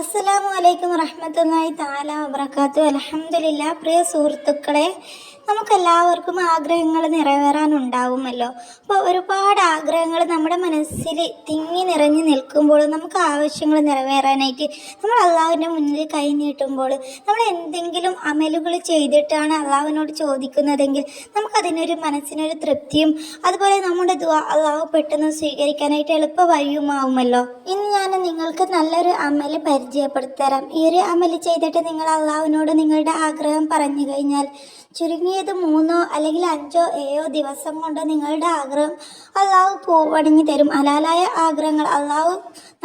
അസ്സലാമു അലൈക്കും വറഹ്മത്തുള്ളാഹി തആല വബറകാതുഹു. അൽഹംദുലില്ലാഹ്. പ്രിയ സുഹൃത്തുക്കളെ, നമുക്കെല്ലാവർക്കും ആഗ്രഹങ്ങൾ നിറവേറാനുണ്ടാവുമല്ലോ. അപ്പോൾ ഒരുപാട് ആഗ്രഹങ്ങൾ നമ്മുടെ മനസ്സിൽ തിങ്ങി നിറഞ്ഞു നിൽക്കുമ്പോൾ നമുക്ക് ആവശ്യങ്ങൾ നിറവേറാനായിട്ട് നമ്മൾ അള്ളാഹുവിൻ്റെ മുന്നിൽ കൈ നീട്ടുമ്പോൾ നമ്മൾ എന്തെങ്കിലും അമലുകൾ ചെയ്തിട്ടാണ് അള്ളാഹുവിനോട് ചോദിക്കുന്നതെങ്കിൽ നമുക്കതിനൊരു മനസ്സിനൊരു തൃപ്തിയും അതുപോലെ നമ്മുടെ ദുആ അള്ളാഹു പെട്ടെന്ന് സ്വീകരിക്കാനായിട്ട് എളുപ്പ വഴിയുമാവുമല്ലോ. ഇന്ന് ഞാൻ നിങ്ങൾക്ക് നല്ലൊരു അമല് പരിചയപ്പെടുത്തരാം. ഈ ഒരു അമല് ചെയ്തിട്ട് നിങ്ങൾ അള്ളാഹുവിനോട് നിങ്ങളുടെ ആഗ്രഹം പറഞ്ഞു കഴിഞ്ഞാൽ ചുരുങ്ങിയത് 3 അല്ലെങ്കിൽ 5 7 ദിവസം കൊണ്ട് നിങ്ങളുടെ ആഗ്രഹം അള്ളാഹു പൂവണിഞ്ഞു തരും. ഹലാലായ ആഗ്രഹങ്ങൾ അള്ളാഹു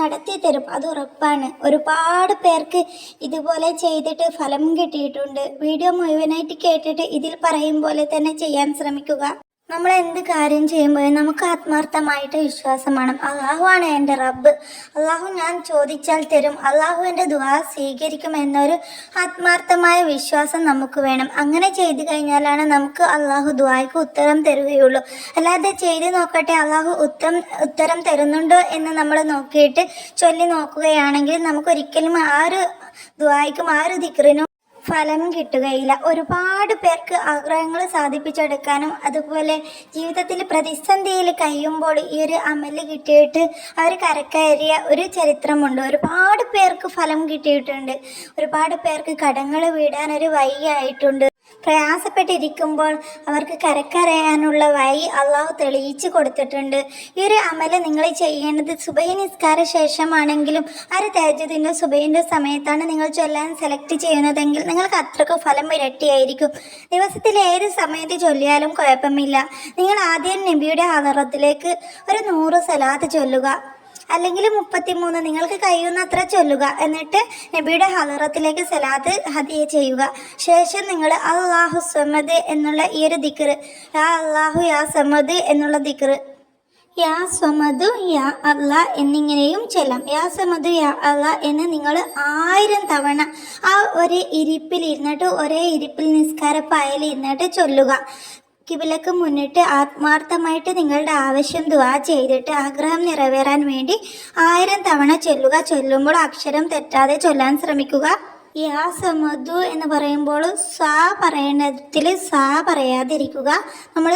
നടത്തി തരും, അത് ഉറപ്പാണ്. ഒരുപാട് പേർക്ക് ഇതുപോലെ ചെയ്തിട്ട് ഫലം കിട്ടിയിട്ടുണ്ട്. വീഡിയോ മുഴുവനായിട്ട് കേട്ടിട്ട് ഇതിൽ പറയും പോലെ തന്നെ ചെയ്യാൻ ശ്രമിക്കുക. നമ്മൾ എന്ത് കാര്യം ചെയ്യുമ്പോഴും നമുക്ക് ആത്മാർത്ഥമായിട്ട് വിശ്വാസം വേണം. അള്ളാഹുവാണ് എൻ്റെ റബ്ബ്, അള്ളാഹു ഞാൻ ചോദിച്ചാൽ തരും, അള്ളാഹു എൻ്റെ ദുആ സ്വീകരിക്കും എന്നൊരു ആത്മാർത്ഥമായ വിശ്വാസം നമുക്ക് വേണം. അങ്ങനെ ചെയ്തു കഴിഞ്ഞാലാണ് നമുക്ക് അള്ളാഹു ദുആയ്ക്ക് ഉത്തരം തരുകയുള്ളൂ. അല്ലാതെ ചെയ്ത് നോക്കട്ടെ അള്ളാഹു ഉത്തരം തരുന്നുണ്ടോ എന്ന് നമ്മൾ നോക്കിയിട്ട് ചൊല്ലി നോക്കുകയാണെങ്കിൽ നമുക്കൊരിക്കലും ആ ഒരു ദുആയ്ക്കും ആ ഒരു ദിക്റിനും ഫലം കിട്ടുകയില്ല. ഒരുപാട് പേർക്ക് ആഗ്രഹങ്ങൾ സാധിപ്പിച്ചെടുക്കാനും അതുപോലെ ജീവിതത്തിൽ പ്രതിസന്ധിയിൽ കഴിയുമ്പോൾ ഈ ഒരു അമല് കിട്ടിയിട്ട് അവർ കരക്കയറിയ ഒരു ചരിത്രമുണ്ട്. ഒരുപാട് പേർക്ക് ഫലം കിട്ടിയിട്ടുണ്ട്. ഒരുപാട് പേർക്ക് കടങ്ങൾ വീടാൻ ഒരു വഴിയായിട്ടുണ്ട്. പ്രയാസപ്പെട്ടിരിക്കുമ്പോൾ അവർക്ക് കരക്കരയാനുള്ള വഴി അള്ളാഹു തെളിയിച്ചു കൊടുത്തിട്ടുണ്ട്. ഈ ഒരു അമല് നിങ്ങൾ ചെയ്യേണ്ടത് സുബഹി നിസ്കാര ശേഷമാണെങ്കിലും തഹജ്ജുദിൻ്റെ സുബഹിൻ്റെ സമയത്താണ് നിങ്ങൾ ചൊല്ലാൻ സെലക്ട് ചെയ്യുന്നതെങ്കിൽ നിങ്ങൾക്ക് അത്രയ്ക്ക് ഫലം ഇരട്ടിയായിരിക്കും. ദിവസത്തിൽ ഏത് സമയത്ത് ചൊല്ലിയാലും കുഴപ്പമില്ല. നിങ്ങൾ ആദ്യം നബിയുടെ ഹളറത്തിലേക്ക് ഒരു 100 സലാത്ത് ചൊല്ലുക, അല്ലെങ്കിൽ 33 നിങ്ങൾക്ക് കഴിയുന്നത്ര ചൊല്ലുക. എന്നിട്ട് നബിയുടെ ഹളറത്തിലേക്ക് സലാത്ത് ഹദിയ ചെയ്യുക. ശേഷം നിങ്ങൾ അല്ലാഹു സമദ് എന്നുള്ള ഈ ഒരു ദിക്ർ, യാ അല്ലാഹു യാ സമദ് എന്നുള്ള ദിക്ർ, യാ സമദു യാ അല്ലാ എന്നിങ്ങനെയും ചൊല്ലാം. യാ സമദു യാ അല്ലാ എന്ന് നിങ്ങൾ 1000 തവണ ആ ഒരു ഇരിപ്പിൽ ഇരുന്നിട്ട് ഒരേ ഇരിപ്പിൽ നിസ്കാരപ്പായയിൽ ഇരുന്നിട്ട് ചൊല്ലുക. കിബിലക്ക് മുന്നിട്ട് ആത്മാർത്ഥമായിട്ട് നിങ്ങളുടെ ആവശ്യം ദുആ ചെയ്തിട്ട് ആഗ്രഹം നിറവേറാൻ വേണ്ടി 1000 തവണ ചൊല്ലുക. ചൊല്ലുമ്പോൾ അക്ഷരം തെറ്റാതെ ചൊല്ലാൻ ശ്രമിക്കുക. യാ സമദു എന്ന് പറയുമ്പോൾ സാ പറയേണ്ടതിൽ സാ പറയാതിരിക്കുക. നമ്മൾ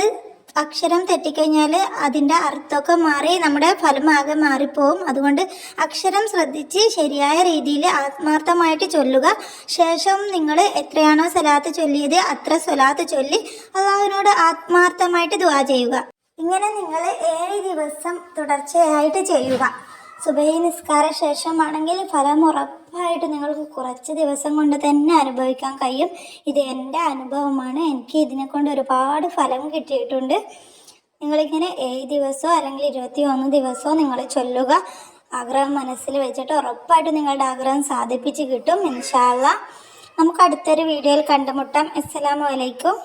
അക്ഷരം തെറ്റിക്കഴിഞ്ഞാൽ അതിൻ്റെ അർത്ഥമൊക്കെ മാറി നമ്മുടെ ഫലമാകെ മാറിപ്പോവും. അതുകൊണ്ട് അക്ഷരം ശ്രദ്ധിച്ച് ശരിയായ രീതിയിൽ ആത്മാർത്ഥമായിട്ട് ചൊല്ലുക. ശേഷം നിങ്ങൾ എത്രയാണോ സലാത്ത് ചൊല്ലിയത് അത്ര സലാത്ത് ചൊല്ലി അള്ളാഹുവിനോട് ആത്മാർത്ഥമായിട്ട് ദുആ ചെയ്യുക. ഇങ്ങനെ നിങ്ങൾ 7 ദിവസം തുടർച്ചയായിട്ട് ചെയ്യുക. സുബഹി നിസ്കാര ശേഷമാണെങ്കിൽ ഫലം ഉറപ്പായിട്ട് നിങ്ങൾക്ക് കുറച്ച് ദിവസം കൊണ്ട് തന്നെ അനുഭവിക്കാൻ കഴിയും. ഇത് എൻ്റെ അനുഭവമാണ്. എനിക്ക് ഇതിനെക്കൊണ്ട് ഒരുപാട് ഫലം കിട്ടിയിട്ടുണ്ട്. നിങ്ങളിങ്ങനെ 7 ദിവസമോ അല്ലെങ്കിൽ 21 ദിവസമോ നിങ്ങൾ ചൊല്ലുക. ആഗ്രഹം മനസ്സിൽ വെച്ചിട്ട് ഉറപ്പായിട്ട് നിങ്ങളുടെ ആഗ്രഹം സാധിപ്പിച്ച് കിട്ടും ഇൻഷാ അല്ലാഹ്. നമുക്ക് അടുത്തൊരു വീഡിയോയിൽ കണ്ടുമുട്ടാം. അസ്സലാമു അലൈക്കും.